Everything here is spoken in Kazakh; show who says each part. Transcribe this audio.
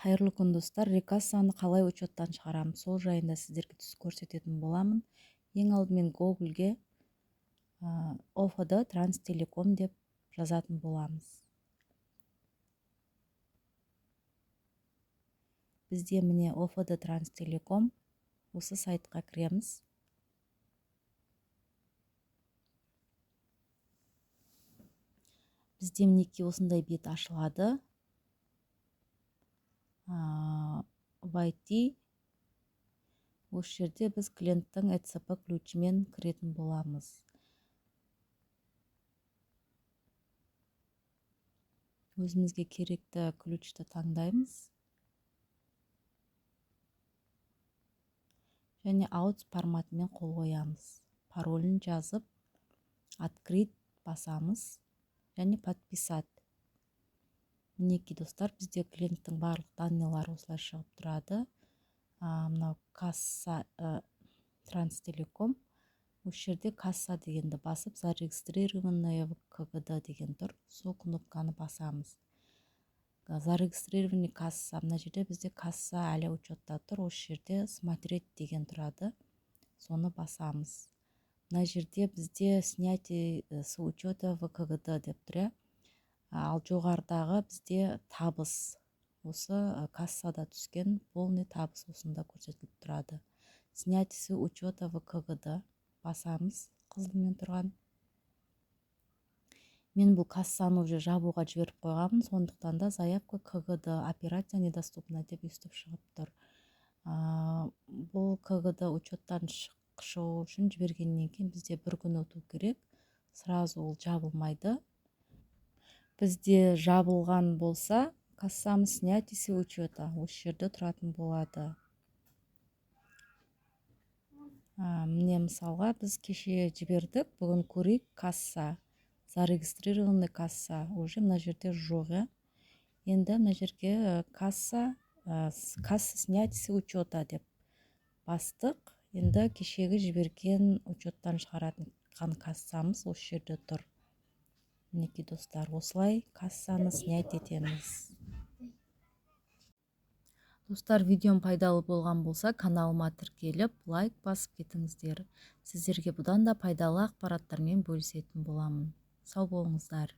Speaker 1: Қайырлы күн достар, рекассаны қалай учеттан шығарамыз, сол жайында сіздерге көрсететін боламын. Ең алдымен Google-ге ОФД Транстелеком деп жазатын боламыз. Бізде міне ОФД Транстелеком, осы сайтқа кіреміз. Бізде мінекей осындай бет ашылады. Войти. Осы жерде біз клиенттің ECP ключімен кіретін боламыз. Өзімізге керекті ключті таңдаймыз. Және аут форматымен қол қоямыз. Паролін жазып, открыть басамыз. Және подписать. Мінекей достар, бізде клиенттің барлық данныйлары осылай шығып тұрады. Мынау касса Транстелеком. Осы жерде касса дегенді басып, зарегистрированное в КГД деген тұр. Сол кнопканы басамыз. Зарегистрированный касса. Мына жерде бізде касса әлі учетта тұр. Осы жерде смотреть деген тұрады. Соны басамыз. Мына жерде бізде снятие с учета в КГД деп тұр. Ал жоғарыдағы бізде табыс. Осы кассада түскен полный табыс осында көрсетіліп тұрады. Снятие с учета в КГД басамыз, қызылмен тұрған. Мен бұл кассаны уже жабуға жіберіп қойғанмын, сондықтан да заявка КГД операция недоступна деп естіп шығып тұр. Бұл КГД учеттан шығу үшін жібергеннен кейін бізде бір күн өту керек. Сразу ол жабылмайды. Бізде жабылған болса, кассамыз снятие с учета осы жерде тұратын болады. Міне мысалға біз кеше жібердік, бүгін көрейік касса. Зарегистрированный касса уже мына жерде жоқ. Енді мына жерге касса снятие с учета деп бастық. Енді кешегі жіберген учеттан шығаратын кассамыз осы жерде тұр. Мінекей достар, осылай кассаны снять етеміз. Достар, видеом пайдалы болған болса, каналыма тіркеліп, лайк басып кетіңіздер. Сіздерге бұдан да пайдалы ақпараттармен бөлісетін боламын. Сау болыңыздар.